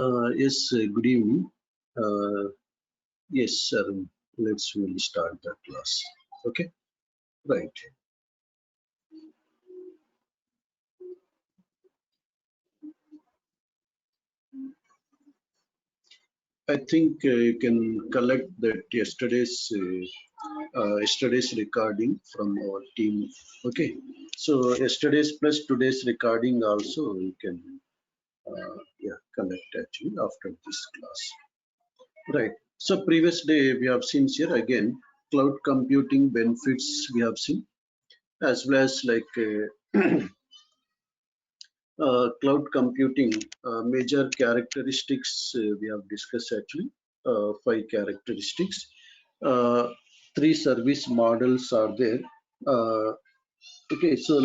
Yes, good evening. Yes, let's really start the class. Okay, right. I think you can collect that yesterday's recording from our team. Okay, so yesterday's plus today's recording also you can collect actually after this class. Right. So previous day we have seen here again cloud computing benefits we have seen as well as cloud computing major characteristics we have discussed actually five characteristics. uh, Three service models are there. uh, okay, so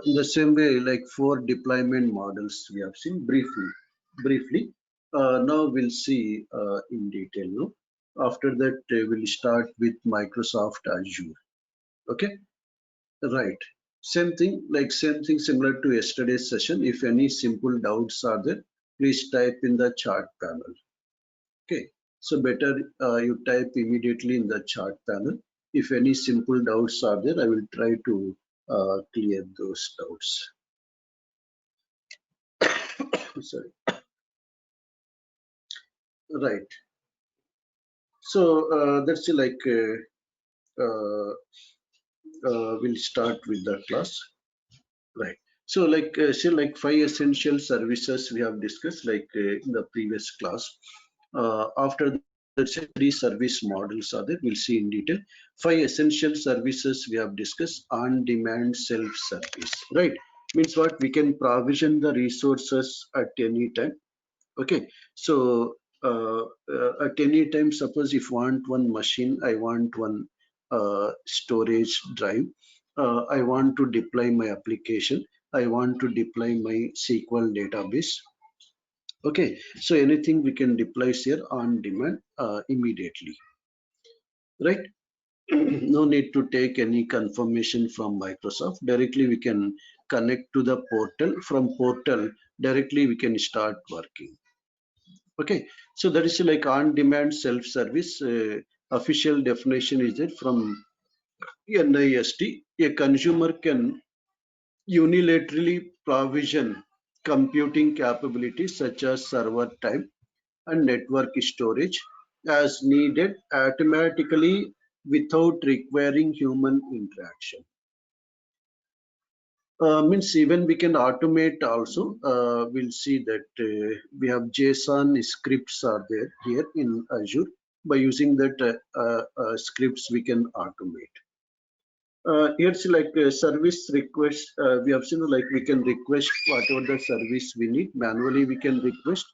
in the same way like four deployment models we have seen briefly. Now we'll see in detail, no? After that we'll start with Microsoft Azure. Okay, right. Same thing similar to yesterday's session. If any simple doubts are there, please type in the chat panel. Okay. So better you type immediately in the chat panel. If any simple doubts are there, I will try to clear those doubts. Sorry. Right. So that's we'll start with the class. Right. So five essential services we have discussed in the previous class. After that, say three service models are there. We'll see in detail. Five essential services we have discussed. On-demand self-service. Right. Means what? We can provision the resources at any time. Okay. So at any time, suppose if I want one machine, I want one storage drive. I want to deploy my application. I want to deploy my SQL database. Okay, so anything we can deploy here on demand immediately, right? No need to take any confirmation from Microsoft. Directly we can connect to the portal. From portal, directly we can start working. Okay, so that is like on-demand self-service. Official definition is that from NIST, a consumer can unilaterally provision computing capabilities such as server time and network storage as needed automatically without requiring human interaction. Means even we can automate also. We'll see that we have JSON scripts are there here in Azure. By using that scripts, we can automate. Here's service request. We have seen like we can request whatever the service we need. Manually we can request,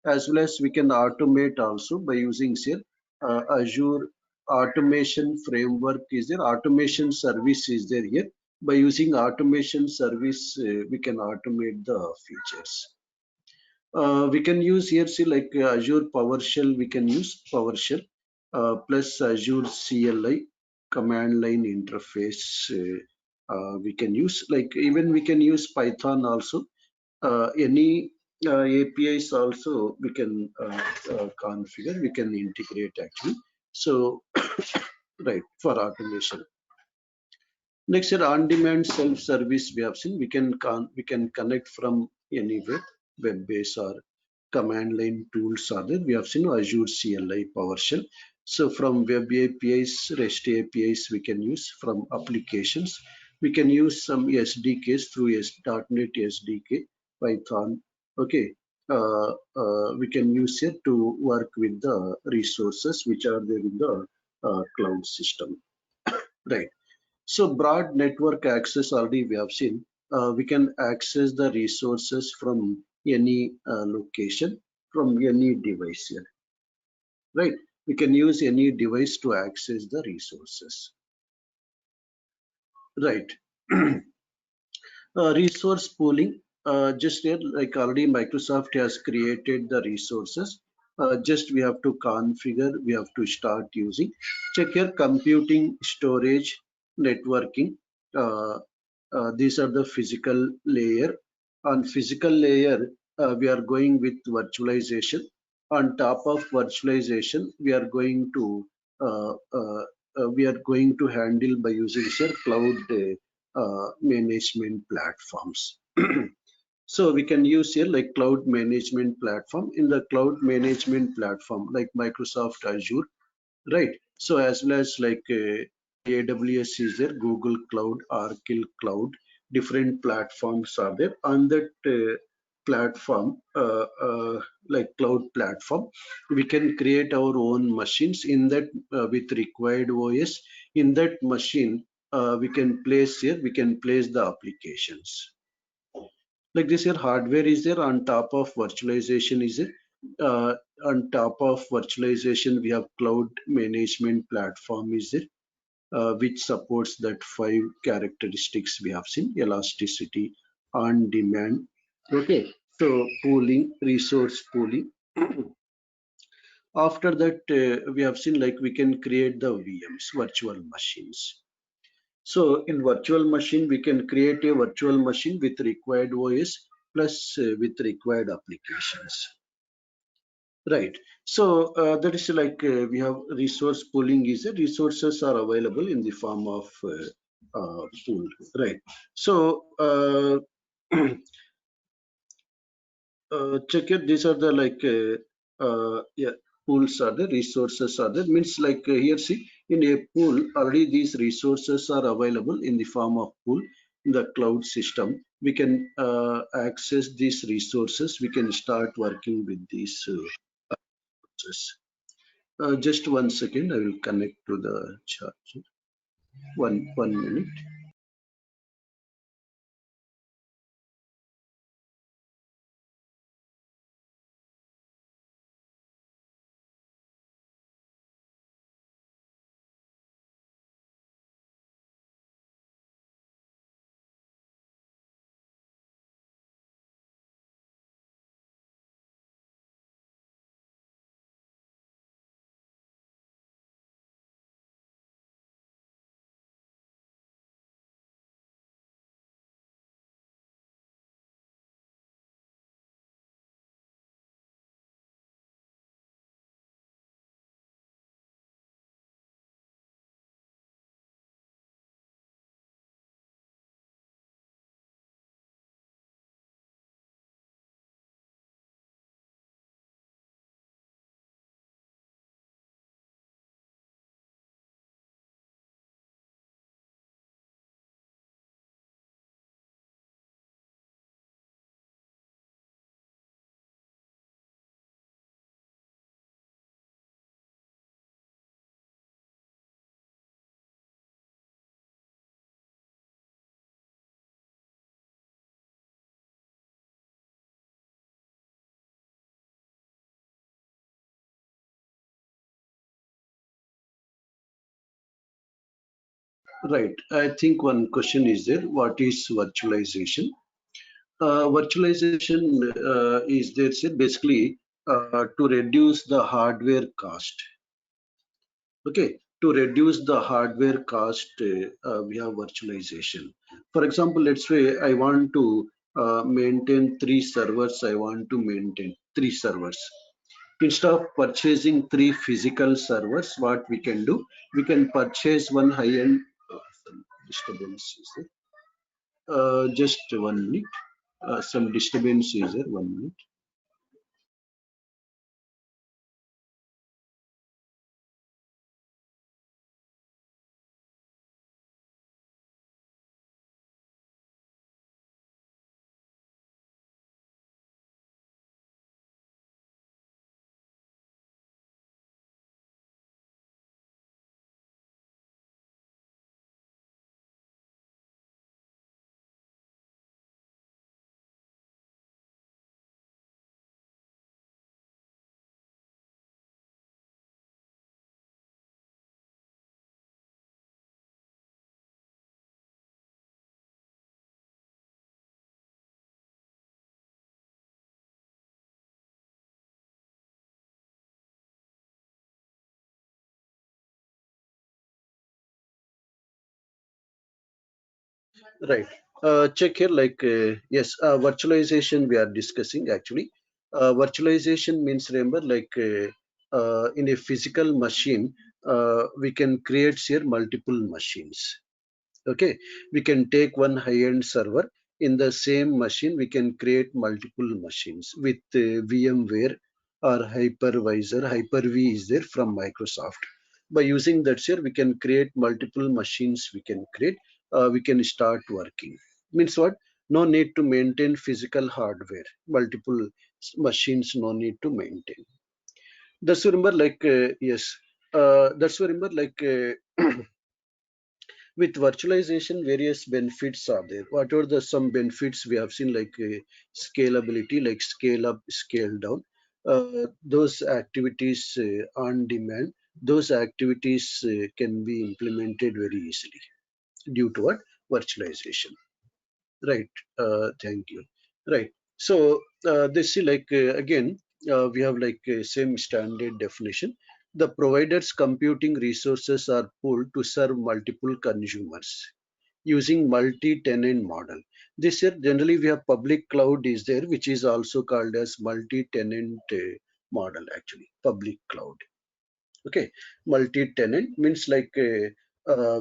as well as we can automate also by using here Azure automation framework is there. Automation service is there here. By using automation service, we can automate the features. We can use here see Azure PowerShell. We can use PowerShell plus Azure CLI command line interface. We can use even we can use Python also. Any APIs also we can configure. We can integrate actually. So right, for automation. Next, on-demand self-service we have seen. We can connect from anywhere, web-based or command line tools are there. We have seen Azure CLI PowerShell. So from web APIs, REST APIs we can use. From applications, we can use some SDKs through .NET SDK, Python. Okay, we can use it to work with the resources which are there in the cloud system. Right. So broad network access already we have seen. We can access the resources from any location, from any device here, right? We can use any device to access the resources, right? Resource pooling, just here like already Microsoft has created the resources. Just we have to configure, we have to start using. Check here computing, storage, networking. These are the physical layer. On physical layer, we are going with virtualization. On top of virtualization, uh, uh, we are going to handle by using say cloud management platforms. So we can use here like cloud management platform. In the cloud management platform like Microsoft Azure, right? So as well as like AWS is there, Google Cloud, Oracle Cloud, different platforms are there. On that platform, like cloud platform, we can create our own machines in that with required OS. In that machine, we can place the applications. Like this here, hardware is there on top of virtualization is there. On top of virtualization, we have cloud management platform is there, which supports that five characteristics we have seen: elasticity, on demand. Okay, so pooling, resource pooling. After that, we have seen like we can create the VMs, virtual machines. So in virtual machine, we can create a virtual machine with required OS plus with required applications. Right. So that is like we have resource pooling is that resources are available in the form of pool. Right. So check it. These are the like yeah, pools are the resources are there. Means like here see in a pool already these resources are available in the form of pool in the cloud system. We can access these resources. We can start working with these resources. Just 1 second. I will connect to the charger. One minute. Right. I think one question is there. What is virtualization? Virtualization is there say basically to reduce the hardware cost. Okay, to reduce the hardware cost, we have virtualization. For example, let's say I want to maintain three servers. I want to maintain three servers. Instead of purchasing three physical servers, what we can do, we can purchase one high-end. Some disturbance is there. Just 1 minute. Some disturbance is there. 1 minute. Right. Check here, like, yes, virtualization we are discussing actually. Virtualization means, remember, like, in a physical machine, we can create here multiple machines. Okay, we can take one high-end server. In the same machine we can create multiple machines with VMware or hypervisor. Hyper-V is there from Microsoft. By using that here we can create multiple machines. We can start working. Means what? No need to maintain physical hardware. Multiple machines, no need to maintain. That's remember, like, yes, that's remember, like, with virtualization various benefits are there. What are the some benefits we have seen, like, scalability, like scale up, scale down, those activities on demand, those activities can be implemented very easily due to what? Virtualization. Right. Thank you. Right. So this is like, again, we have like same standard definition. The provider's computing resources are pooled to serve multiple consumers using multi-tenant model. This year generally we have public cloud is there, which is also called as multi-tenant model actually, public cloud. Okay, multi-tenant means like,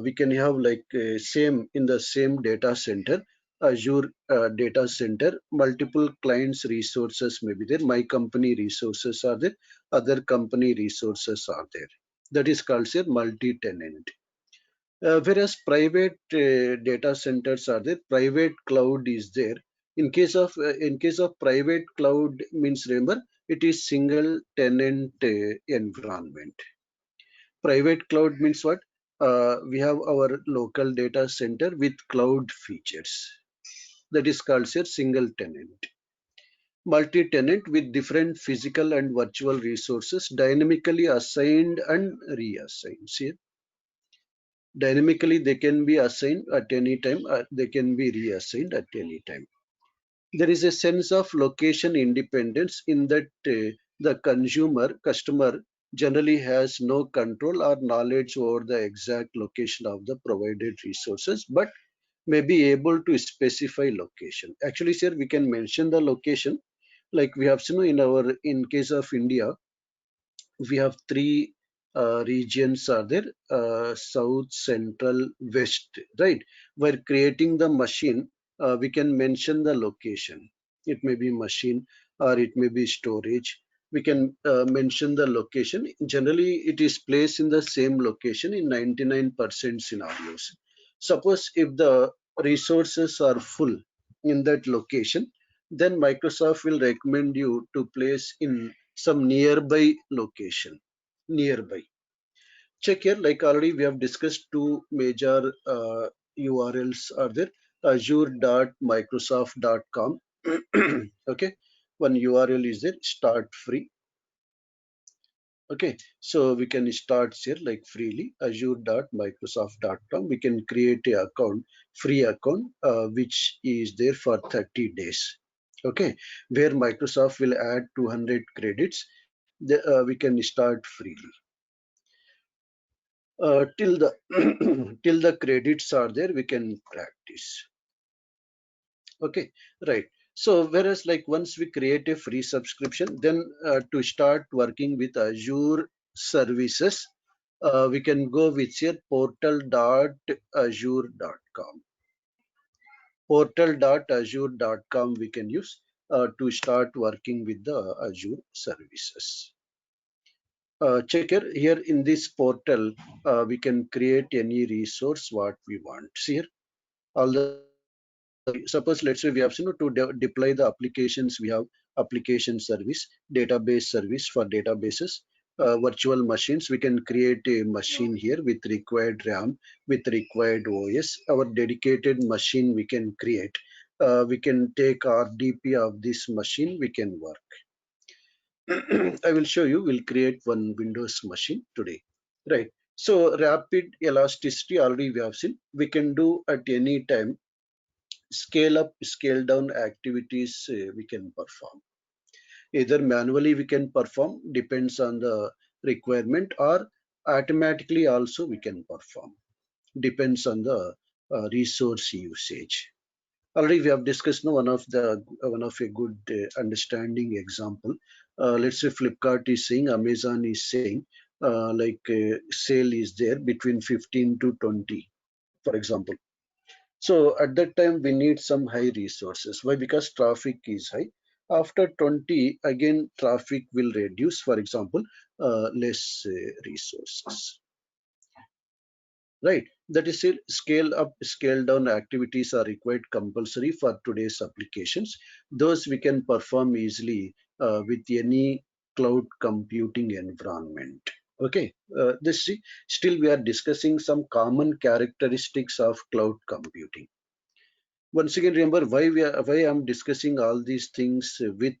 we can have like same in the same data center, Azure data center, multiple clients resources may be there. My company resources are there, other company resources are there. That is called say multi-tenant. Whereas private data centers are there, private cloud is there. In case of private cloud means, remember, it is single tenant environment. Private cloud means what? We have our local data center with cloud features. That is called say single tenant. Multi-tenant with different physical and virtual resources dynamically assigned and reassigned. See, dynamically they can be assigned at any time, they can be reassigned at any time. There is a sense of location independence in that the customer generally has no control or knowledge over the exact location of the provided resources, but may be able to specify location. Actually, sir, we can mention the location, like we have seen in our, in case of India, we have three regions are there, south, central, west, right? While creating the machine, we can mention the location. It may be machine or it may be storage. We can mention the location. Generally it is placed in the same location in 99% scenarios. Suppose if the resources are full in that location, then Microsoft will recommend you to place in some nearby location. Nearby. Check here, like already we have discussed two major URLs are there. Azure.microsoft.com. Okay, one URL is there, start free. Okay, so we can start here like freely, azure.microsoft.com. We can create a account, free account, which is there for 30 days. Okay, where Microsoft will add 200 credits. We can start freely. Till the till the credits are there, we can practice. Okay, right. So whereas like once we create a free subscription, then to start working with Azure services, we can go with here portal.azure.com. Portal.azure.com we can use to start working with the Azure services. Check here in this portal, we can create any resource what we want. See here, all the, suppose let's say we have, to deploy the applications, we have application service, database service for databases, virtual machines. We can create a machine here with required RAM, with required OS. Our dedicated machine we can create. We can take RDP of this machine, we can work. I will show you, we'll create one Windows machine today. Right. So rapid elasticity already we have seen. We can do at any time. Scale up, scale down activities we can perform. Either manually we can perform, depends on the requirement, or automatically also we can perform, depends on the resource usage. Already we have discussed now one of a good understanding example. Let's say Flipkart is saying, Amazon is saying, sale is there between 15 to 20, for example. So at that time we need some high resources. Why? Because traffic is high. After 20, again traffic will reduce. For example, less resources. Right. That is it. Scale up, scale down activities are required compulsory for today's applications. Those we can perform easily with any cloud computing environment. Okay. Still we are discussing some common characteristics of cloud computing. Once again, remember why I'm discussing all these things with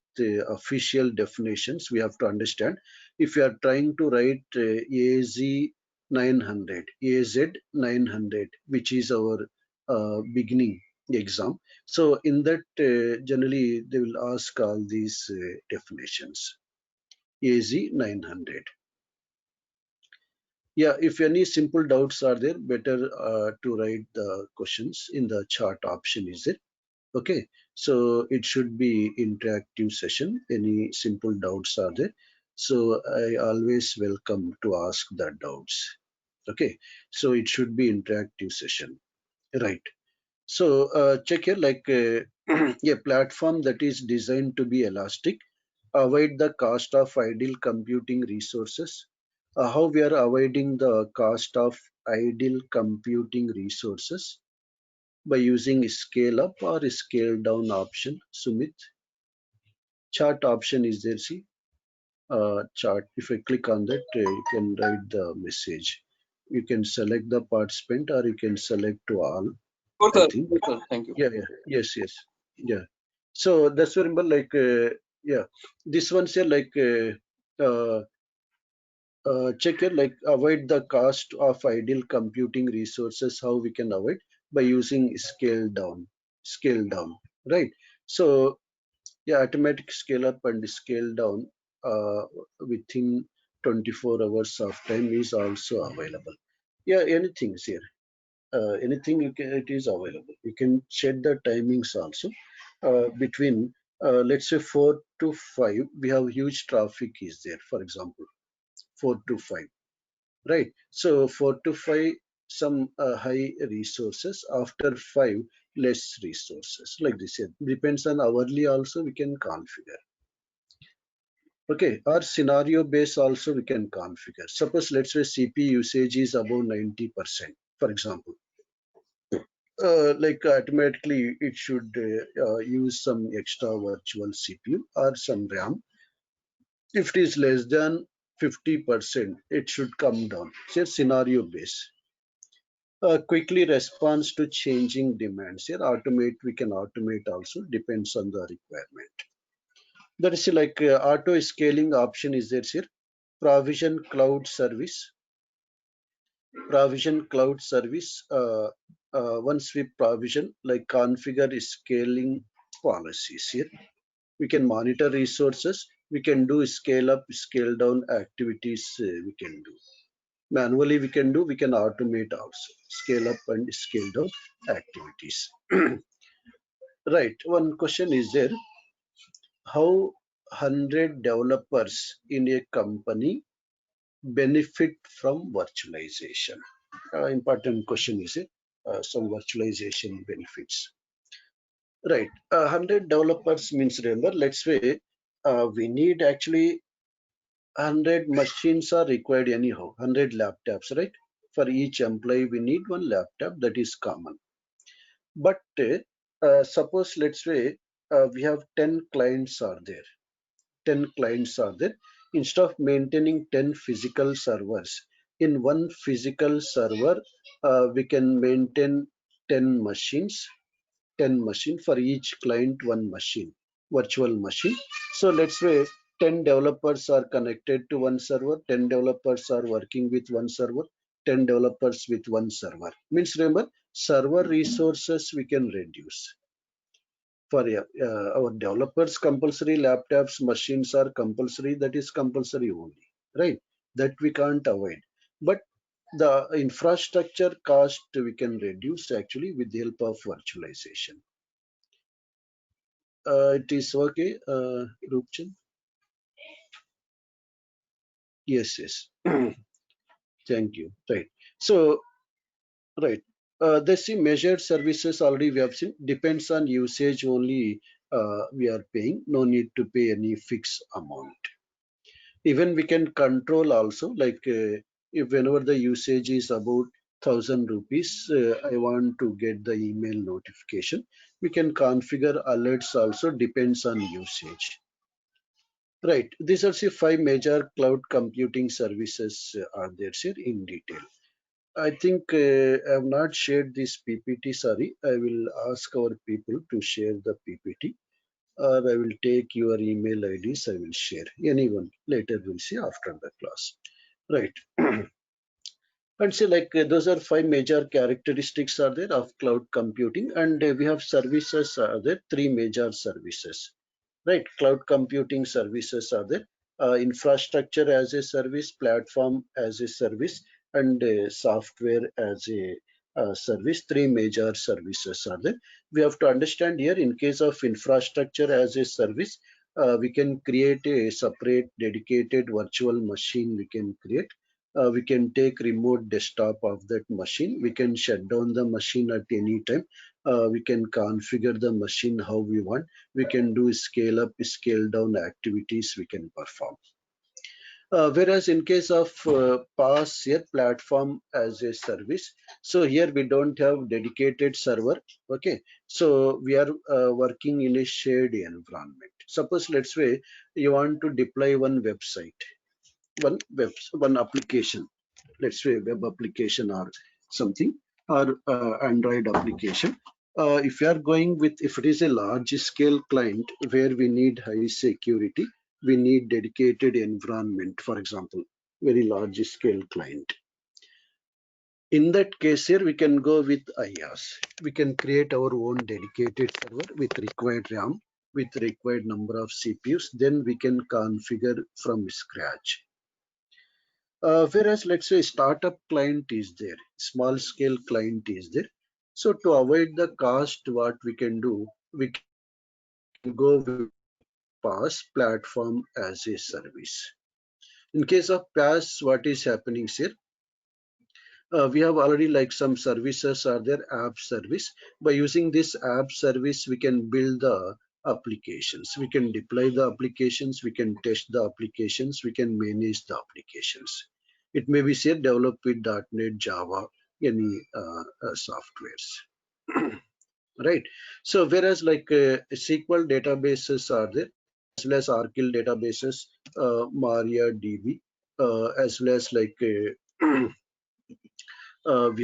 official definitions. We have to understand, if you are trying to write AZ 900, which is our beginning exam. So in that, generally they will ask all these definitions. AZ 900. Yeah, if any simple doubts are there, better to write the questions in the chat option, is it? Okay, so it should be interactive session. Any simple doubts are there? So I always welcome to ask the doubts. Okay, so it should be interactive session, right? So check here, a platform that is designed to be elastic, avoid the cost of idle computing resources. How we are avoiding the cost of idle computing resources? By using scale up or scale down option. Sumit, chart option is there, see, chart. If I click on that, you can write the message. You can select the participant or you can select to all, Good, I sir. think. Good, sir. Thank you. Yeah, yes, yeah. So that's why, remember, yeah, this one's here, check here, like avoid the cost of idle computing resources. How we can avoid? By using scale down, right? So yeah, automatic scale up and scale down uh, within 24 hours of time is also available. Yeah, anything is here. Anything you can, it is available. You can set the timings also between, let's say 4 to 5. We have huge traffic is there, for example, 4 to 5, right? So 4 to 5, some high resources. After 5, less resources. Like this, here. Depends on hourly also we can configure. Okay, or scenario based also we can configure. Suppose let's say CPU usage is above 90%, for example. Like automatically it should use some extra virtual CPU or some RAM. If it is less than 50%, it should come down. Say scenario based. Quickly responds to changing demands. Here, we can automate also, depends on the requirement. That is like auto scaling option is there here. Provision cloud service. Provision cloud service. Once we provision, like configure scaling policies here. We can monitor resources. We can do scale up, scale down activities. We can do manually. We can do. We can automate also scale up and scale down activities. Right. One question is there: how 100 developers in a company benefit from virtualization? Important question is it? Some virtualization benefits. Right. 100 developers means, remember, let's say we need actually 100 machines are required anyhow, 100 laptops, right? For each employee, we need one laptop, that is common. But suppose, let's say, we have 10 clients are there. 10 clients are there. Instead of maintaining 10 physical servers, in one physical server, we can maintain 10 machines, 10 machine for each client, one machine, virtual machine. So let's say 10 developers are connected to one server, 10 developers are working with one server, 10 developers with one server. Means, remember, server resources we can reduce. For our developers, compulsory laptops, machines are compulsory. That is compulsory only, right? That we can't avoid. But the infrastructure cost we can reduce actually with the help of virtualization. It is okay, Rupchan? Yes, yes. Thank you. Right. So, right. The see measured services already we have seen depends on usage only. We are paying. No need to pay any fixed amount. Even we can control also, like if whenever the usage is about 1,000 rupees, I want to get the email notification. We can configure alerts also depends on usage. Right. These are the five major cloud computing services are there, sir, in detail. I think I have not shared this PPT. Sorry, I will ask our people to share the PPT, or I will take your email IDs. I will share. Anyone later will see after the class. Right. And see, like those are five major characteristics are there of cloud computing, and we have services are there, three major services. Right, cloud computing services are there, infrastructure as a service, platform as a service, and software as a service. Three major services are there. We have to understand here in case of infrastructure as a service, we can create a separate dedicated virtual machine. We can create. We can take remote desktop of that machine. We can shut down the machine at any time. We can configure the machine how we want. We can do scale up, scale down activities we can perform. Whereas in case of PaaS here, platform as a service, so here we don't have dedicated server. Okay, so we are working in a shared environment. Suppose let's say you want to deploy one website, one application, let's say web application or something, or Android application. If you are going with, if it is a large scale client where we need high security, we need dedicated environment, for example, very large scale client. In that case here, we can go with IaaS. We can create our own dedicated server with required RAM, with required number of CPUs, then we can configure from scratch. Whereas let's say startup client is there, small scale client is there. So to avoid the cost, what we can do, we can go with PaaS, platform as a service. In case of PaaS, what is happening here? We have already like some services are there, app service. By using this app service, we can build the applications. We can deploy the applications. We can test the applications. We can manage the applications. It may be said developed with .NET, Java, any softwares. Right. So whereas like SQL databases are there, as well as Oracle databases, MariaDB, as well as like we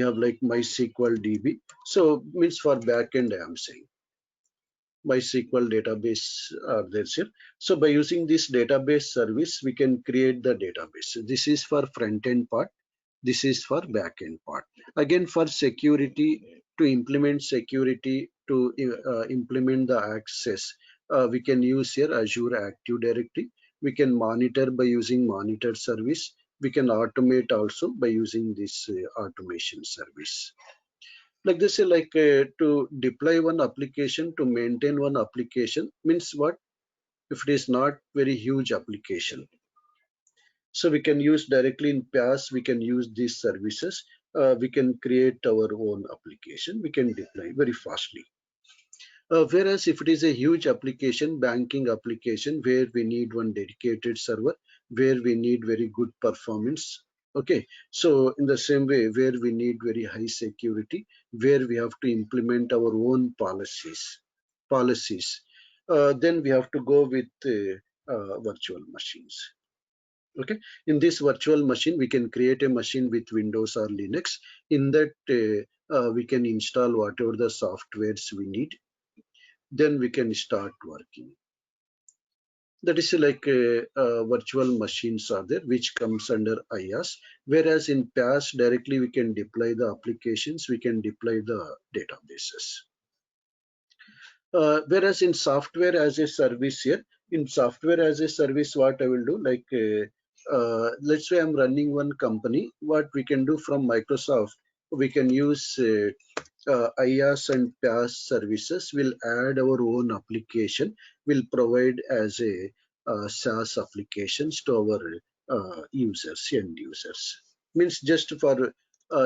have like MySQL DB. So means for backend, I am saying MySQL database are there here. So by using this database service, we can create the database. This is for front end part. This is for backend part. Again, for security, to implement security, to implement the access, we can use here Azure Active Directory. We can monitor by using monitor service. We can automate also by using this automation service. Like this, like to deploy one application, to maintain one application means what? If it is not very huge application, so we can use directly in PaaS, we can use these services. We can create our own application. We can deploy very fastly. Whereas if it is a huge application, banking application, where we need one dedicated server, where we need very good performance. Okay, so in the same way, where we need very high security, where we have to implement our own policies, then we have to go with virtual machines. Okay, in this virtual machine, we can create a machine with Windows or Linux. In that, we can install whatever the softwares we need, then we can start working. That is like virtual machines are there, which comes under IaaS. Whereas in PaaS, directly we can deploy the applications, we can deploy the databases. Whereas in software as a service here, in software as a service, what I will do, like let's say I'm running one company, what we can do from Microsoft, we can use IaaS and PaaS services. Will add our own application, will provide as a SaaS applications to our users, end users. Means just for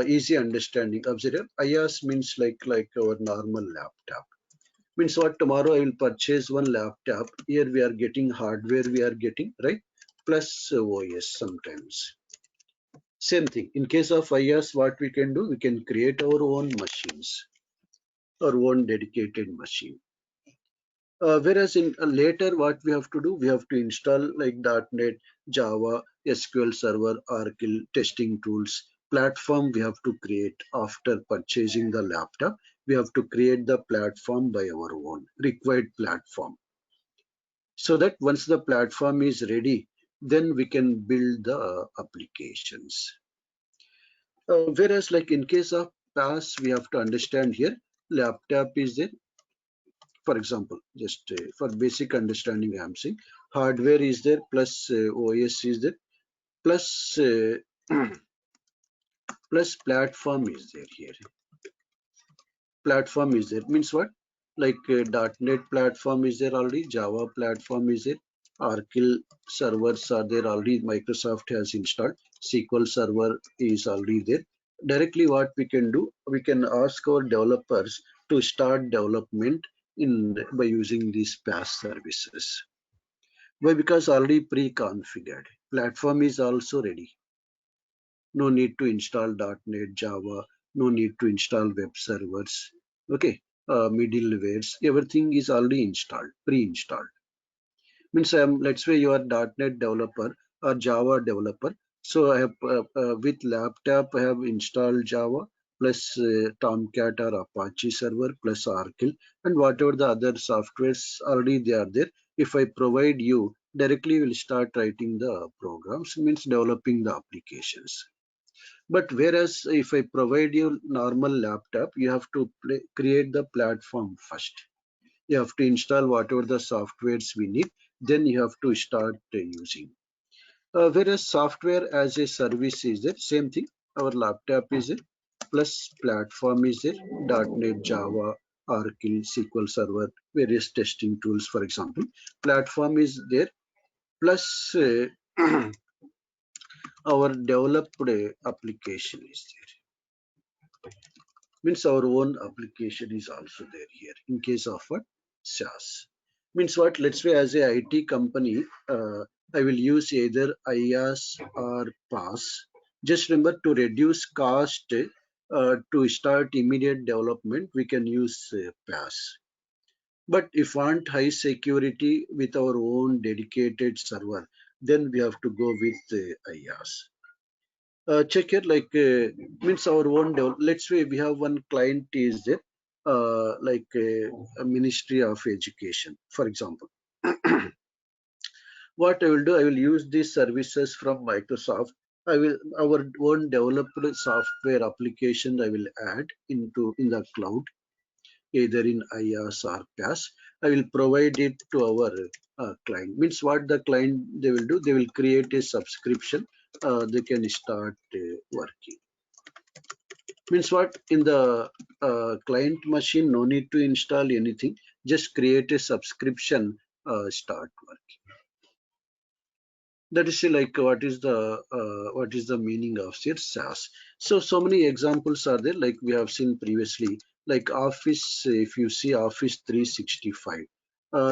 easy understanding, observe IaaS means like our normal laptop. Means what, tomorrow I will purchase one laptop. Here we are getting hardware, we are getting, right? Plus OS sometimes. Same thing. In case of IaaS, what we can do, we can create our own machines, our own dedicated machine. Whereas in later, what we have to do, we have to install like .NET, Java, SQL Server, Oracle, testing tools, platform we have to create after purchasing the laptop. We have to create the platform by our own, required platform. So that once the platform is ready, then we can build the applications. Whereas like in case of PaaS, we have to understand here, laptop is there. For example, just for basic understanding, I'm saying hardware is there plus OS is there plus plus platform is there here. Platform is there means what? Like .NET platform is there already, Java platform is there, Oracle servers are there already, Microsoft has installed, SQL Server is already there. Directly what we can do, we can ask our developers to start development in by using these PaaS services. Why? Because already pre-configured. Platform is also ready. No need to install .NET, Java, no need to install web servers. Okay, middlewares, everything is already installed, pre-installed. Means let's say you are .NET developer or Java developer. So I have with laptop I have installed Java plus Tomcat or Apache server plus Oracle and whatever the other softwares already they are there. If I provide you directly, will start writing the programs, means developing the applications. But whereas if I provide you normal laptop, you have to create the platform first. You have to install whatever the softwares we need, then you have to start using. Whereas software as a service is there, same thing. Our laptop is there, plus platform is there, .NET, Java, Oracle, SQL Server, various testing tools, for example. Platform is there, plus our developed application is there. Means our own application is also there here in case of what? SaaS. Means what? Let's say as a IT company, I will use either IaaS or PaaS. Just remember, to reduce cost, to start immediate development, we can use PaaS. But if want high security with our own dedicated server, then we have to go with IaaS. Check here, like means our own let's say we have one client is there, like a Ministry of Education, for example. What I will do, I will use these services from Microsoft. I will our own developed software application I will add into in the cloud, either in IaaS or PaaS. I will provide it to our client. Means what the client they will do, they will create a subscription, they can start working. Means what, in the client machine no need to install anything, just create a subscription, start working. That is like what is the meaning of SaaS. So many examples are there, like we have seen previously, like Office. If you see Office 365,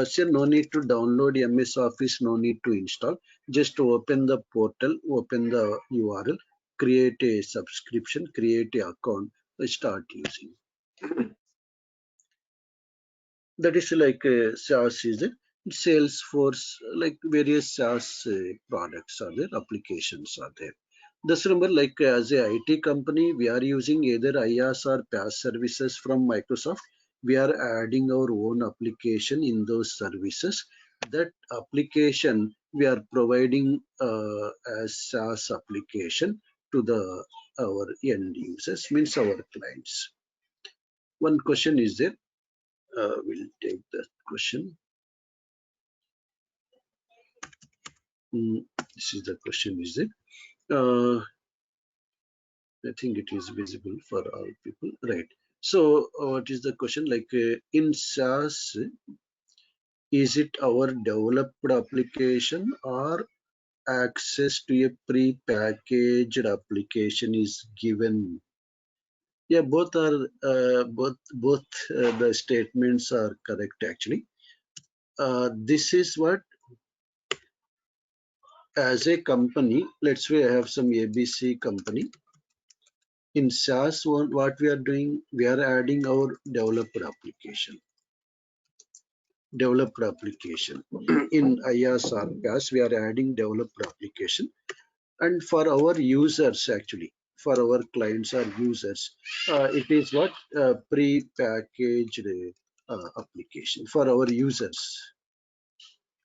so no need to download MS Office, no need to install, just open the portal, open the URL, create a subscription, create a account, start using. That is like SaaS is it. Salesforce, like various SaaS products are there, applications are there. Just remember, like as a IT company, we are using either IaaS or PaaS services from Microsoft. We are adding our own application in those services. That application we are providing as SaaS application to the our end users, means our clients. One question is there. We'll take that question. This is the question, is it? I think it is visible for all people, right? So what is the question? Like in SaaS, is it our developed application or access to a pre-packaged application is given? Yeah, both are the statements are correct actually. This is what, as a company, let's say I have some ABC company. In SaaS, what we are doing, we are adding our developed application. In IaaS or PaaS, we are adding developed application, and for our users actually, for our clients or users, it is what pre-packaged application for our users,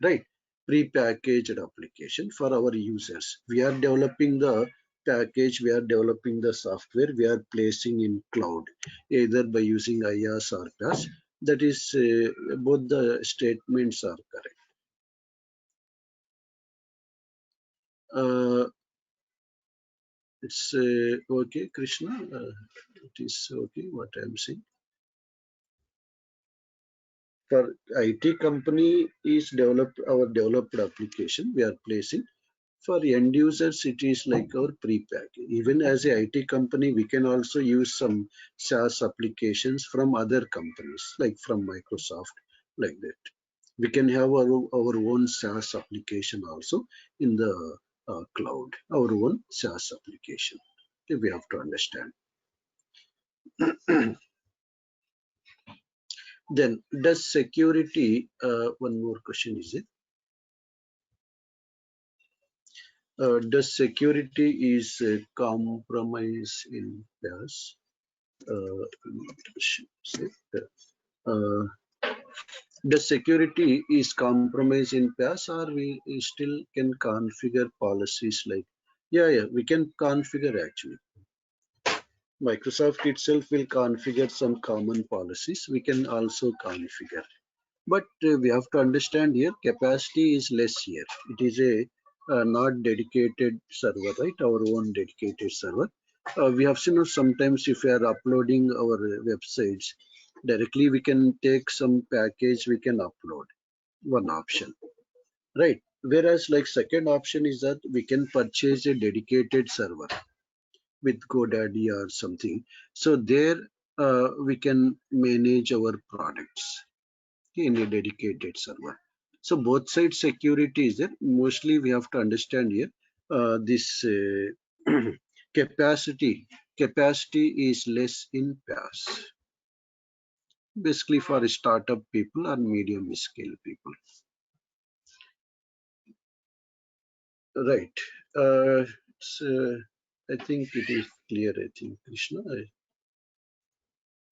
right? Pre-packaged application for our users. We are developing the package, we are developing the software, we are placing in cloud, either by using IaaS or PaaS. That is, both the statements are correct. uh, it's okay, Krishna. It is okay what I'm saying. For IT company is developed, our developed application we are placing. For end users, it is like our pre-pack. Even as a IT company, we can also use some SaaS applications from other companies, like from Microsoft, like that. We can have our own SaaS application also in the cloud, our own SaaS application. We have to understand. Then, does security, one more question is it? Does security is compromise in PaaS? Say, uh, the security is compromised in PaaS, or we still can configure policies like, yeah, we can configure actually. Microsoft itself will configure some common policies. We can also configure. But we have to understand here, capacity is less here. It is a not dedicated server, right? Our own dedicated server. We have seen sometimes if we are uploading our websites directly, we can take some package, we can upload one option, right? Whereas like second option is that we can purchase a dedicated server with GoDaddy or something. So there we can manage our products in a dedicated server. So both sides security is there. Mostly we have to understand here this capacity capacity is less in PaaS, basically for startup people or medium scale people. Right. I think it is clear. I think Krishna, I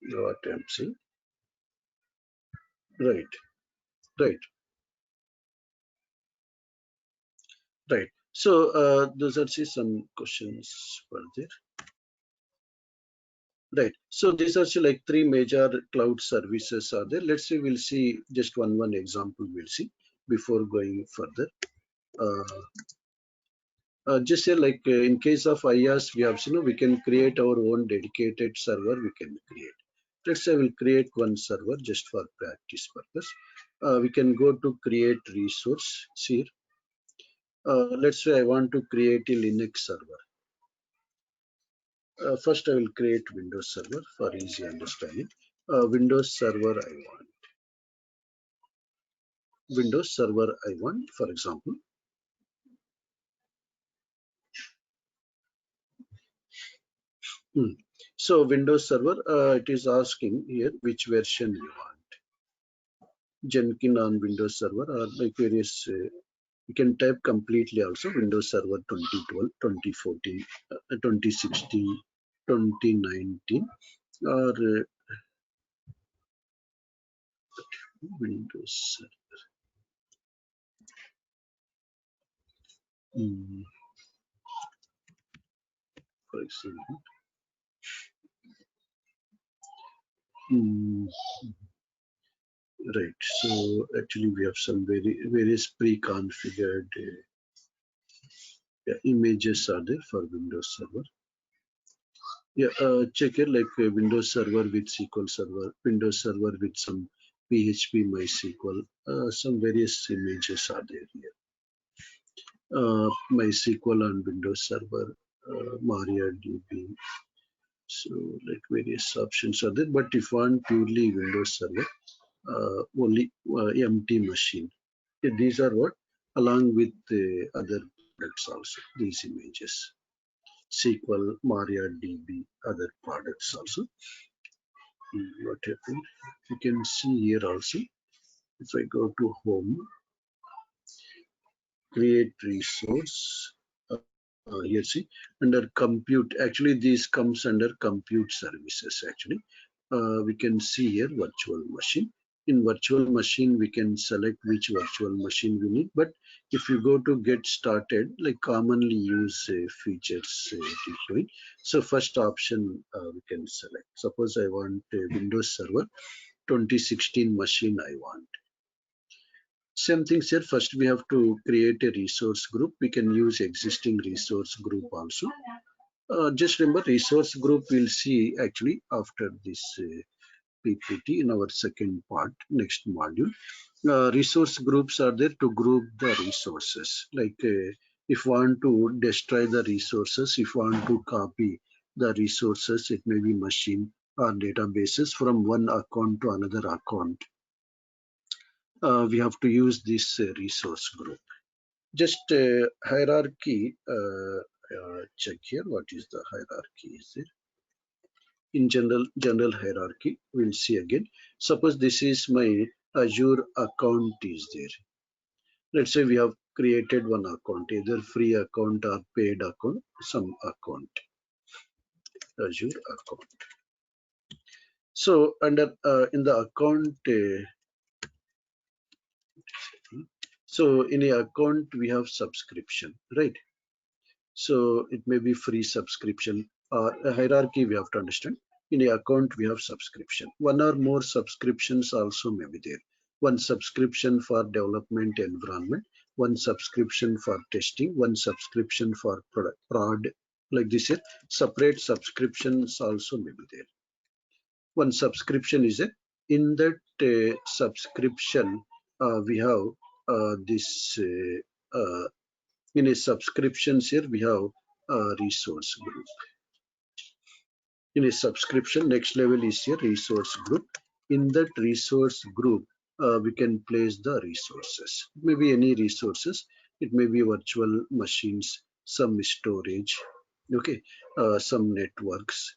know what I'm saying. Right. Right. Right. So those are some questions further. Right. So these are like three major cloud services are there. Let's say we'll see just one example we'll see before going further. Uh, just say like in case of IaaS, we have we can create our own dedicated server. We can create. Let's say we'll create one server just for practice purpose. We can go to create resource here. Let's say I want to create a Linux server. First, I will create Windows Server for easy understanding. Windows Server I want. Windows Server I want, for example. Hmm. So Windows Server, it is asking here which version you want. Jenkins on Windows Server or like various, you can type completely also Windows Server 2012, 2014, 2016, 2019 or Windows Server. Hmm. For example. Hmm. Right. So actually, we have some various pre-configured images are there for Windows Server. Yeah, check here like Windows Server with SQL Server, Windows Server with some PHP MySQL, some various images are there here. MySQL and Windows Server, MariaDB. So like various options are there, but if one purely Windows Server, only empty machine. Yeah, these are what along with the other products also. These images, SQL, MariaDB, other products also. What happened? You can see here also. If I go to home, create resource. Here see under compute. Actually, this comes under compute services. Actually, we can see here virtual machine. In virtual machine, we can select which virtual machine we need. But if you go to get started, like commonly use features deployed. So first option we can select. Suppose I want a Windows Server 2016 machine I want. Same thing here. First, we have to create a resource group. We can use existing resource group also. Just remember, resource group we'll see actually after this PPT in our second part, next module. Resource groups are there to group the resources. Like if want to destroy the resources, if want to copy the resources, it may be machine or databases from one account to another account. We have to use this resource group. Just hierarchy, check here. What is the hierarchy? Is there? In general hierarchy, we'll see again. Suppose this is my Azure account is there. Let's say we have created one account, either free account or paid account, some account, Azure account. So under in the account, so in a account we have subscription, right? So it may be free subscription or a hierarchy we have to understand. In a account, we have subscription. One or more subscriptions also may be there. One subscription for development environment, one subscription for testing, one subscription for product prod, like this here. Separate subscriptions also may be there. One subscription is it. In that subscription, we have this in a subscriptions here we have a resource group. In a subscription, next level is a resource group. In that resource group, we can place the resources. It may be any resources. It may be virtual machines, some storage, okay, some networks,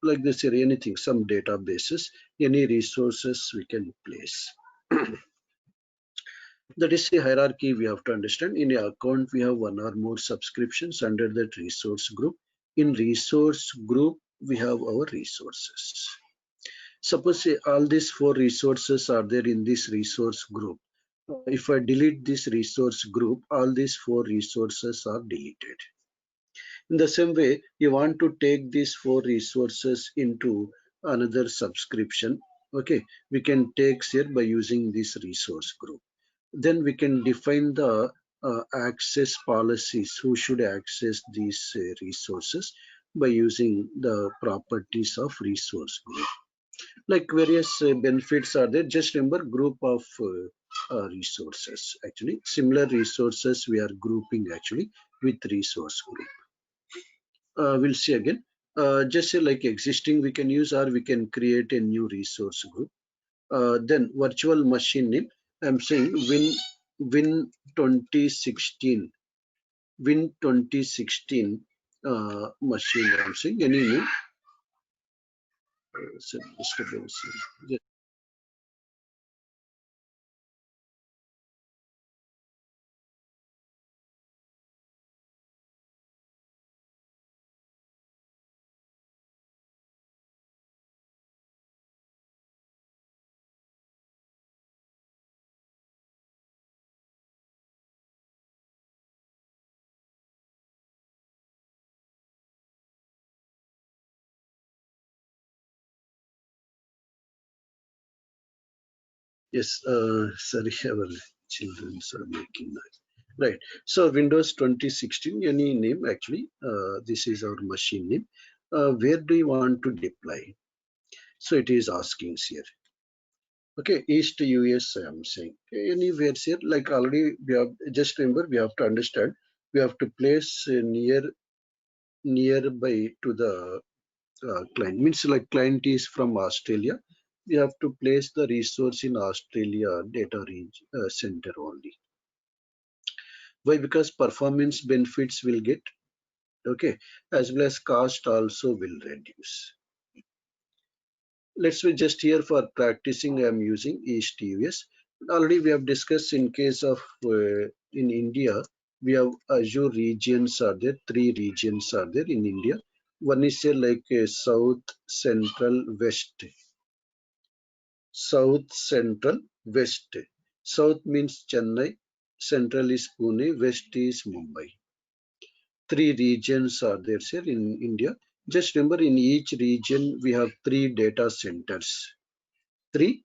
like this here, anything, some databases, any resources we can place. That is the hierarchy we have to understand. In a account, we have one or more subscriptions under that resource group. In resource group, we have our resources. Suppose all these four resources are there in this resource group. If I delete this resource group, all these four resources are deleted. In the same way, you want to take these four resources into another subscription. Okay, we can take here by using this resource group. Then we can define the access policies, who should access these resources by using the properties of resource group. Like various benefits are there. Just remember group of resources. Actually, similar resources we are grouping actually with resource group. We'll see again. Just say like existing we can use or we can create a new resource group. Then virtual machine name. I'm saying Win 2016 Win 2016 machine. I'm saying any name. Disturbance. Yes, sorry, our children are making noise. Right. So Windows 2016, any name actually. This is our machine name. where do you want to deploy? So it is asking here. Okay, East US, I am saying. Anywhere here, like already we have, just remember, we have to understand, we have to place nearby to the client. Means like client is from Australia. We have to place the resource in Australia data range center only. Why? Because performance benefits will get, okay, as well as cost also will reduce. Let's be just here for practicing. I'm using East US. Already we have discussed in case of in India, we have Azure regions are there. Three regions are there in India. One is like South, Central, West. South, Central, West. South means Chennai, Central is Pune, West is Mumbai. Three regions are there, sir, in India. Just remember, in each region we have three data centers. Three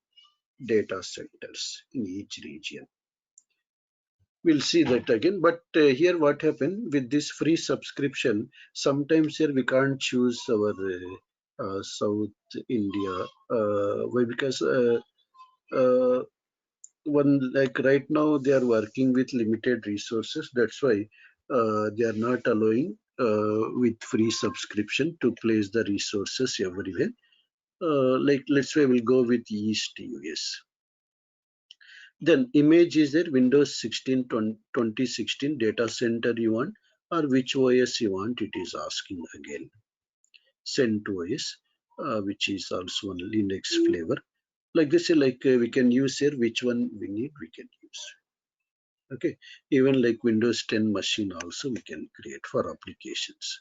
data centers in each region. We'll see that again. But here, what happened with this free subscription? Sometimes here we can't choose our South India. Why? Because uh, one, like right now they are working with limited resources. That's why they are not allowing with free subscription to place the resources everywhere. Like let's say we'll go with East US. Then image is there, Windows 16 2016 data center you want, or which OS you want, it is asking again. CentOS, which is also on Linux flavor. Like this, like we can use here, which one we need, we can use. Okay, even like Windows 10 machine also we can create for applications.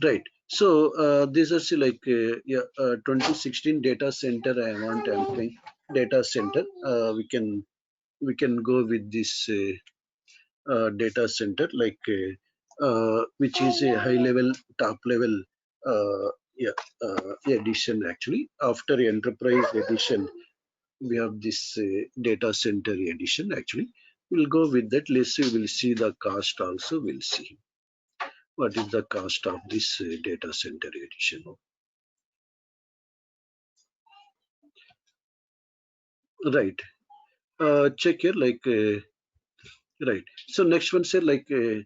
Right. So these are like 2016 data center I want, I'm saying data center. We can go with this data center like which is a high level, top level yeah, edition actually. After enterprise edition, we have this data center edition actually. We'll go with that. Let's see, we'll see the cost also. We'll see what is the cost of this data center edition. Right. Check here like right. So next one say like we'll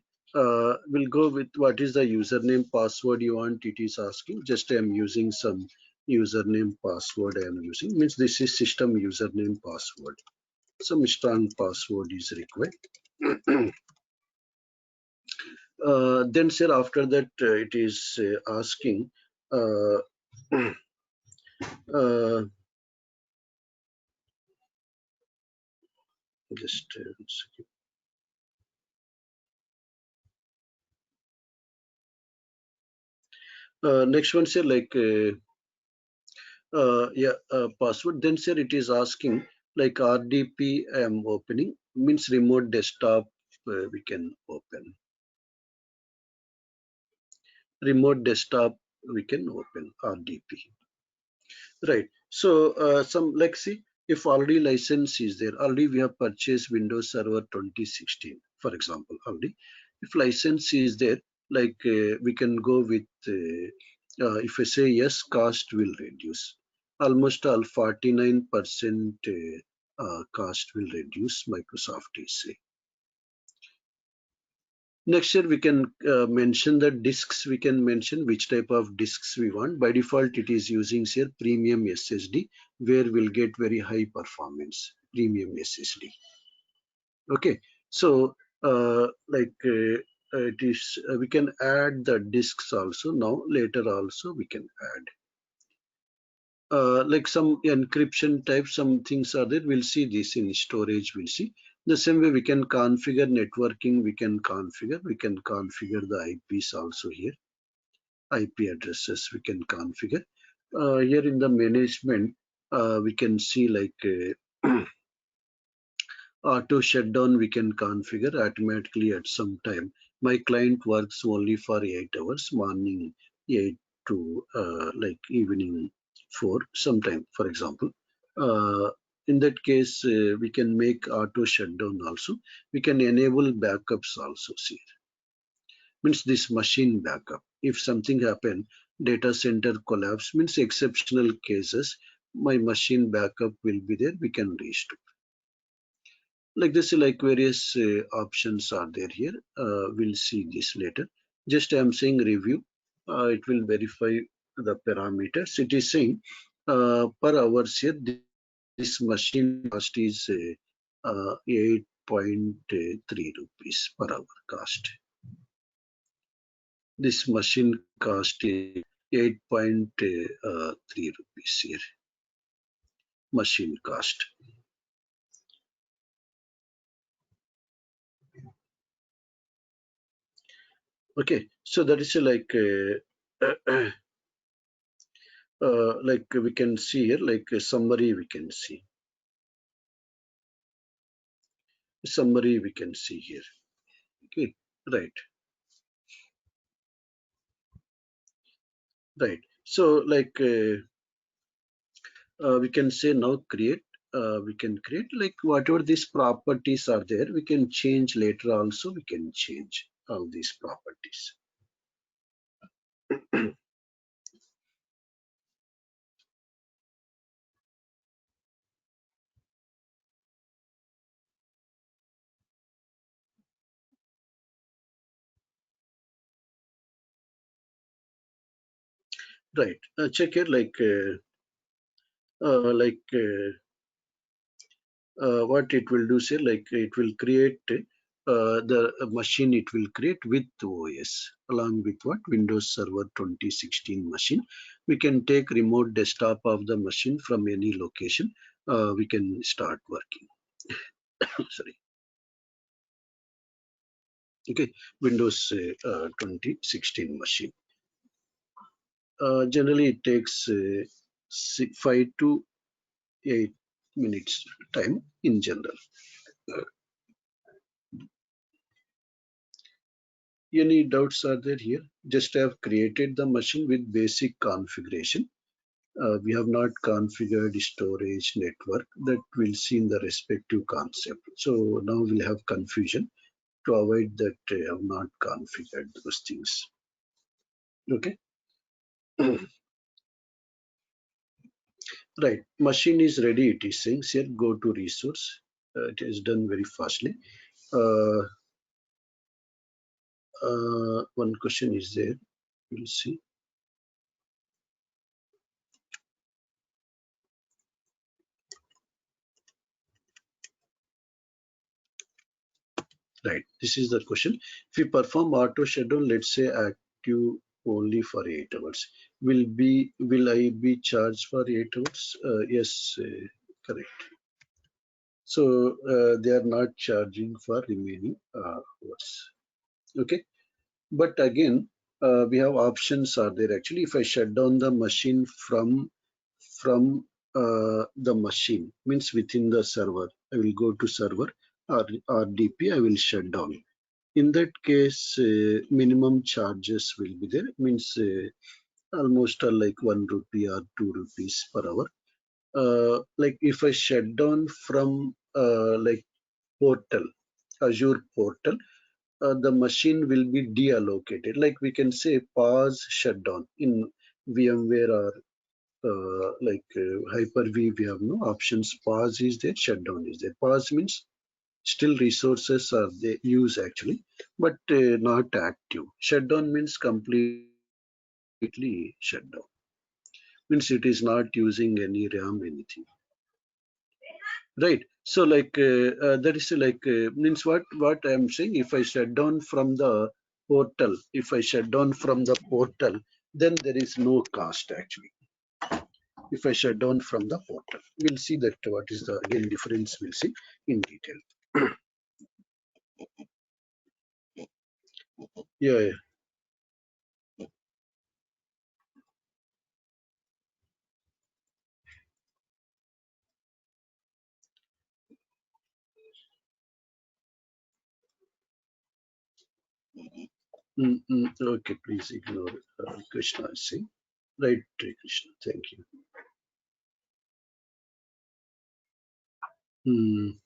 go with what is the username password you want. It is asking. Just I'm using some username password I am using. Means this is system username password. Some strong password is required. Then sir, after that it is asking uh, uh, just one second. Next one sir, like yeah, password. Then sir, it is asking like RDP I am opening, means remote desktop we can open. Remote desktop we can open RDP. Right. So some like see, if already license is there, already we have purchased Windows Server 2016, for example, already. If license is there, like we can go with, if I say yes, cost will reduce. Almost all 49% cost will reduce, Microsoft is saying. Next year we can mention the disks. We can mention which type of disks we want. By default, it is using here premium SSD, where we'll get very high performance premium SSD. Okay, so like it is we can add the disks also now. Later also we can add. Like some encryption type, some things are there. We'll see this in storage. We'll see the same way we can configure networking. We can configure the IPs also here. IP addresses we can configure. Here in the management, we can see like auto shutdown. We can configure automatically at some time. My client works only for 8 hours, morning 8 to like evening 4 sometime, for example. uh, in that case we can make auto shutdown also. We can enable backups also. See, means this machine backup, if something happen, data center collapse means exceptional cases. My machine backup will be there. We can restore. Like this, like various options are there here. We'll see this later. Just I'm saying review. It will verify the parameters. It is saying per hours here. This machine cost is 8.3 rupees per hour cost. This machine cost is 8.3 rupees here. Machine cost. Okay, so that is like we can see here, like a summary we can see. Summary we can see here. Okay, right, right. So like we can say now create. We can create like whatever these properties are there. We can change later also. We can change all these properties. Right. Check here like what it will do say like it will create the machine it will create with OS along with what Windows Server 2016 machine. We can take remote desktop of the machine from any location. We can start working. Sorry. Okay, Windows 2016 machine. Generally, it takes 5 to 8 minutes time in general. Any doubts are there here? Just have created the machine with basic configuration. We have not configured storage network that we'll see in the respective concept. So now we'll have confusion to avoid that have not configured those things. Okay. Right. Machine is ready. It is saying here go to resource. It is done very fastly. Uh, one question is there. We'll see. Right. This is the question. If we perform auto shutdown, let's say active only for 8 hours, will I be charged for 8 hours? Yes, correct. So they are not charging for remaining hours. Okay. But again, we have options are there. Actually, if I shut down the machine from the machine, means within the server, I will go to server or RDP, I will shut down. In that case, minimum charges will be there. Means almost like 1 rupee or 2 rupees per hour. Like if I shut down from like portal, Azure portal, the machine will be deallocated. Like we can say pause shutdown in VMware or Hyper-V, we have no options. Pause is there, shutdown is there. Pause means still resources are they use actually, but not active. Shutdown means completely shut down. Means it is not using any RAM, anything. Right. So like that is like means what I am saying. If I shut down from the portal, if I shut down from the portal, then there is no cost actually. If I shut down from the portal, we'll see that what is the again difference. We'll see in detail. Yeah, yeah. Okay, please ignore Krishna. See, right, Krishna. Thank you. Mm,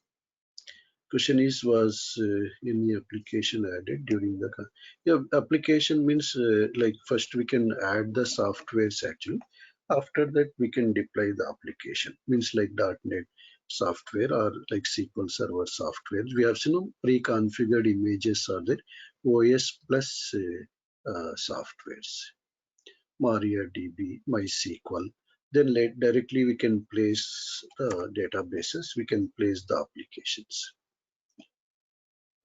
Question is, was any application added during the yeah, application means like first we can add the softwares actually. After that we can deploy the application. Means like .NET software or like SQL Server software. We have seen pre-configured images are there. OS plus softwares. MariaDB, MySQL. Then directly we can place databases. We can place the applications.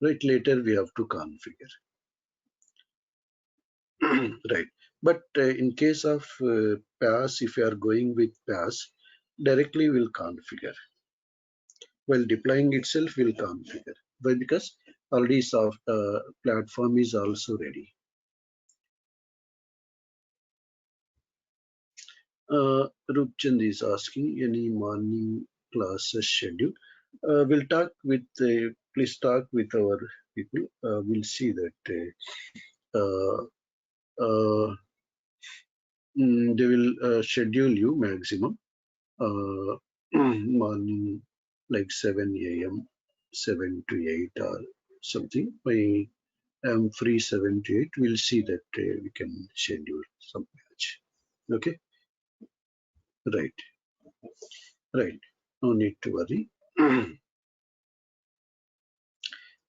Right, later we have to configure. Right, but in case of PaaS, if you are going with PaaS, directly will configure. While deploying itself will configure. Why? Because already soft platform is also ready. Rupchand is asking any morning classes schedule. We'll talk with please talk with our people. We'll see that uh, uh, they will schedule you maximum uh, morning like 7 a.m., 7 to 8 or something. I'm free 7 to 8. We'll see that we can schedule some match. Okay, right, right. No need to worry.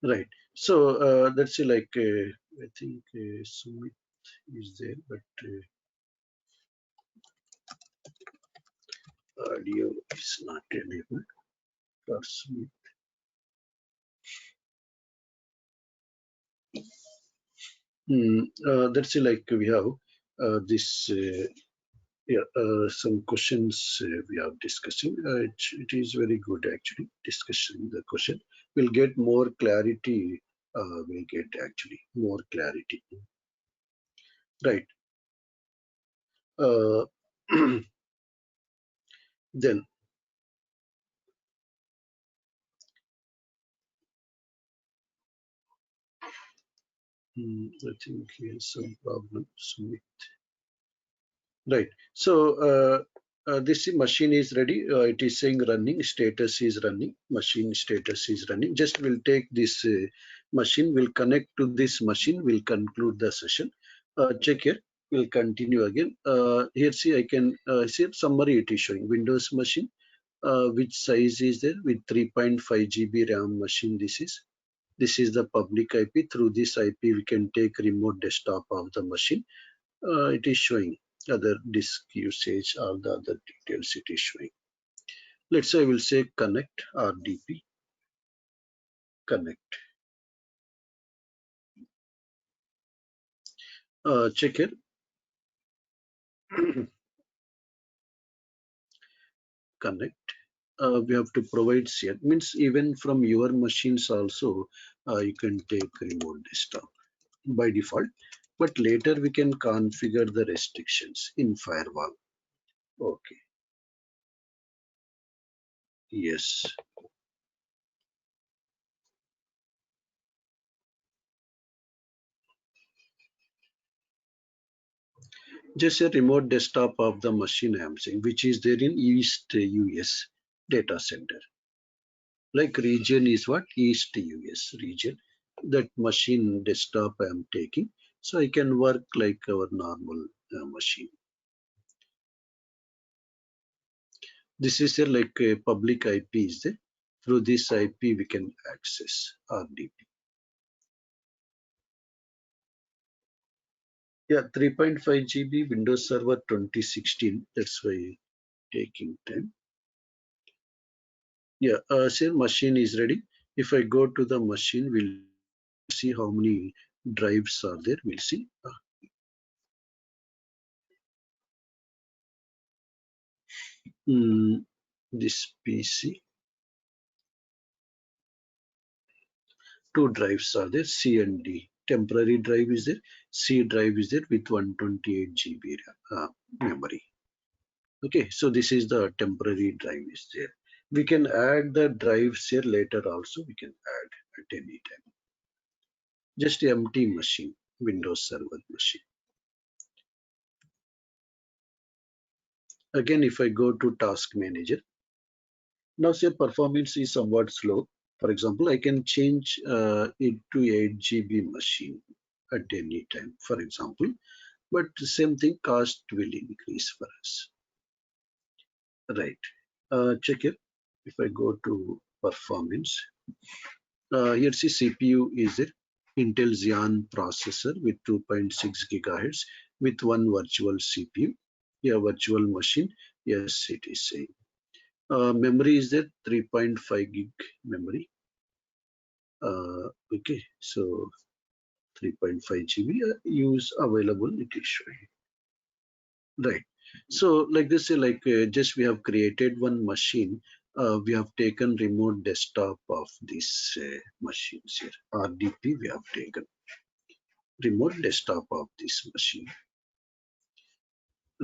Right. So that's like I think Sumit is there, but audio is not enabled for Sumit. That's like we have this yeah, some questions we are discussing. It is very good actually discussing the question. We'll get more clarity. We'll get actually more clarity. Right. Uh, then I think here's some problem. Sumit. Right. So this machine is ready. It is saying running. Status is running. Machine status is running. Just will take this machine. Will connect to this machine. Will conclude the session. Check here. Will continue again. Here see I can see summary. It is showing Windows machine. Which size is there with 3.5 GB RAM machine. This is the public IP. Through this IP we can take remote desktop of the machine. It is showing other disk usage, all the other details it is showing. Let's say I will say connect RDP, connect. Check it. Connect. We have to provide set. Means even from your machines also, you can take remote desktop by default. But later we can configure the restrictions in firewall. Okay. Yes. Just a remote desktop of the machine I am saying, which is there in East US data center. Like region is what? East US region. That machine desktop I am taking. So I can work like our normal machine. This is a, like a public IP is there. Through this IP we can access RDP. Yeah, 3.5 GB Windows Server 2016. That's why taking time. Yeah, say machine is ready. If I go to the machine, we'll see how many drives are there. We'll see. This PC, two drives are there. C and D. Temporary drive is there. C drive is there with 128 GB memory. Okay, so this is the temporary drive is there. We can add the drives here later also. We can add at any time. Just empty machine, Windows Server machine. Again, if I go to Task Manager, now say performance is somewhat slow. For example, I can change it to 8 GB machine at any time, for example, but the same thing, cost will increase for us. Right. Check it. If I go to performance, here see CPU is it Intel Xeon processor with 2.6 gigahertz with one virtual CPU. Yeah, virtual machine. Yes, it is saying. Memory is there 3.5 gig memory. Okay, so 3.5 GB use available. It is showing. Right. So like this, like just we have created one machine. We have taken remote desktop of these machines here. RDP we have taken remote desktop of this machine.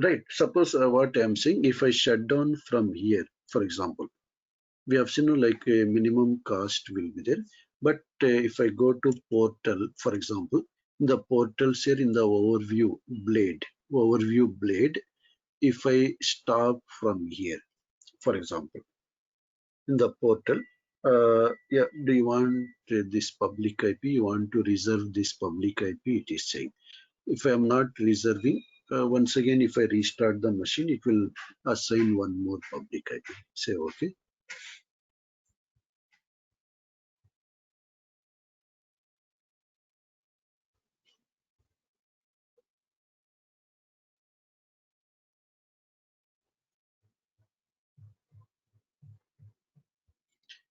Right. Suppose what I'm saying, if I shut down from here, for example, we have seen like a minimum cost will be there. But if I go to portal, for example, in the portals here in the overview blade, if I stop from here, for example, in the portal, yeah, do you want this public IP? You want to reserve this public IP? It is saying. If I am not reserving, once again, if I restart the machine, it will assign one more public IP. Say okay.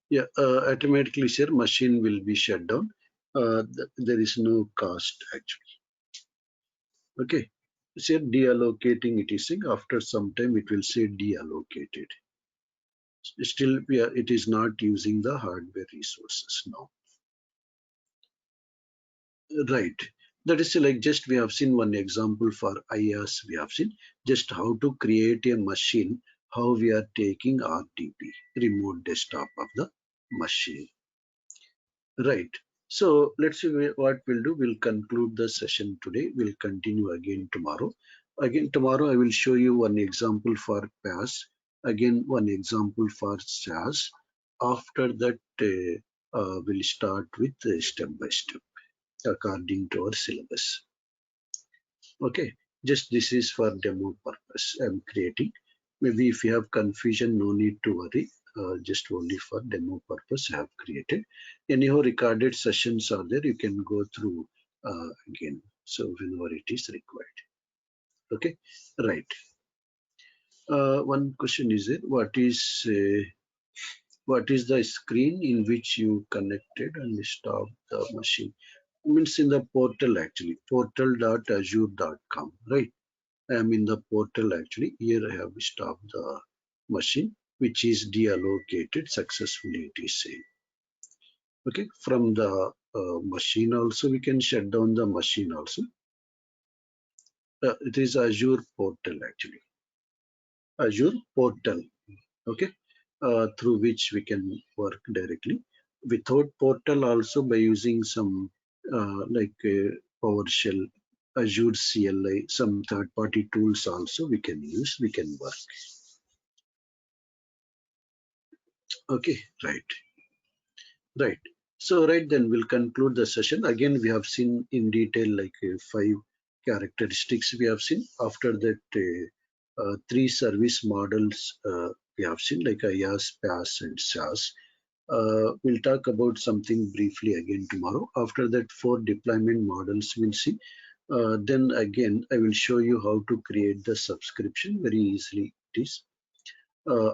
Yeah, automatically, sir, machine will be shut down. There is no cost actually. Okay. Say deallocating it is saying after some time it will say deallocated. Still, it is not using the hardware resources now. Right. That is like just we have seen one example for IaaS. We have seen just how to create a machine, how we are taking RDP, remote desktop of the machine. Right. So let's see what we'll do. We'll conclude the session today. We'll continue again tomorrow. Again, tomorrow I will show you one example for PaaS. Again, one example for SaaS. After that, we'll start with step by step according to our syllabus. Okay, just this is for demo purpose. I'm creating. Maybe if you have confusion, no need to worry. Just only for demo purpose I have created. Anyhow, recorded sessions are there. You can go through again. So whenever it is required. Okay, right. One question is there. What is the screen in which you connected and stopped the machine? Means in the portal actually. Portal.azure.com. Right. I am in the portal actually. Here I have stopped the machine, which is deallocated successfully. It is saying. Okay, from the machine also we can shut down the machine also. It is Azure portal actually. Azure portal. Okay, through which we can work directly. Without portal also by using some like PowerShell, Azure CLI, some third-party tools also we can use. We can work. Okay, right, right. So, right then we'll conclude the session. Again, we have seen in detail like five characteristics we have seen. After that, three service models we have seen like IaaS, PaaS, and SaaS. We'll talk about something briefly again tomorrow. After that, four deployment models we'll see. Then again, I will show you how to create the subscription very easily. It is.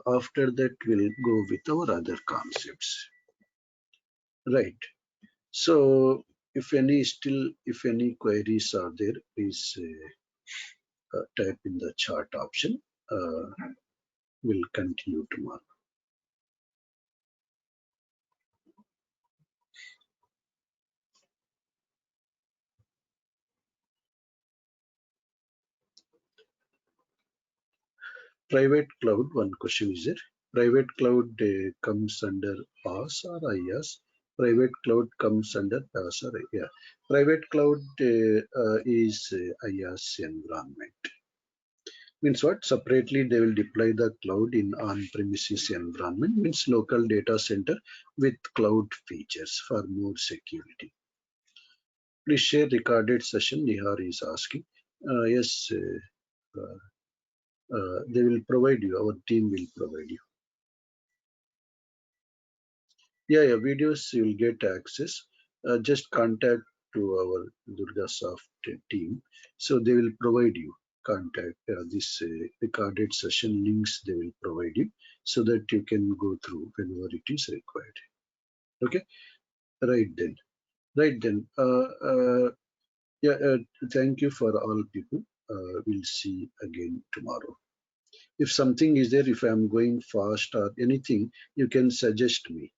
After that, we'll go with our other concepts. Right. So if any queries are there, please type in the chat option. We'll continue tomorrow. Private cloud, one question is there. Private cloud comes under PaaS or IaaS. Private cloud comes under PaaS or yeah. Private cloud is IaaS environment. Means what? Separately, they will deploy the cloud in on-premises environment, means local data center with cloud features for more security. Please share recorded session, Nihar is asking. Yes, they will provide you, our team will provide you. Yeah, videos you will get access. Just contact to our DurgaSoft team. So they will provide you contact this recorded session links they will provide you so that you can go through whenever it is required. Okay, right then. Right then. Yeah, thank you for all people. We'll see again tomorrow. If something is there, if I'm going fast or anything, you can suggest me.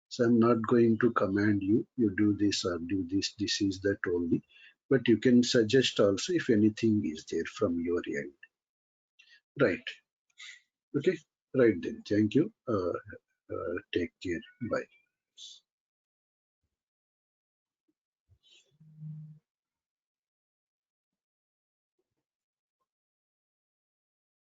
So I'm not going to command you, you do this or do this, this is that only. But you can suggest also if anything is there from your end. Right. Okay. Right then. Thank you. Take care. Bye.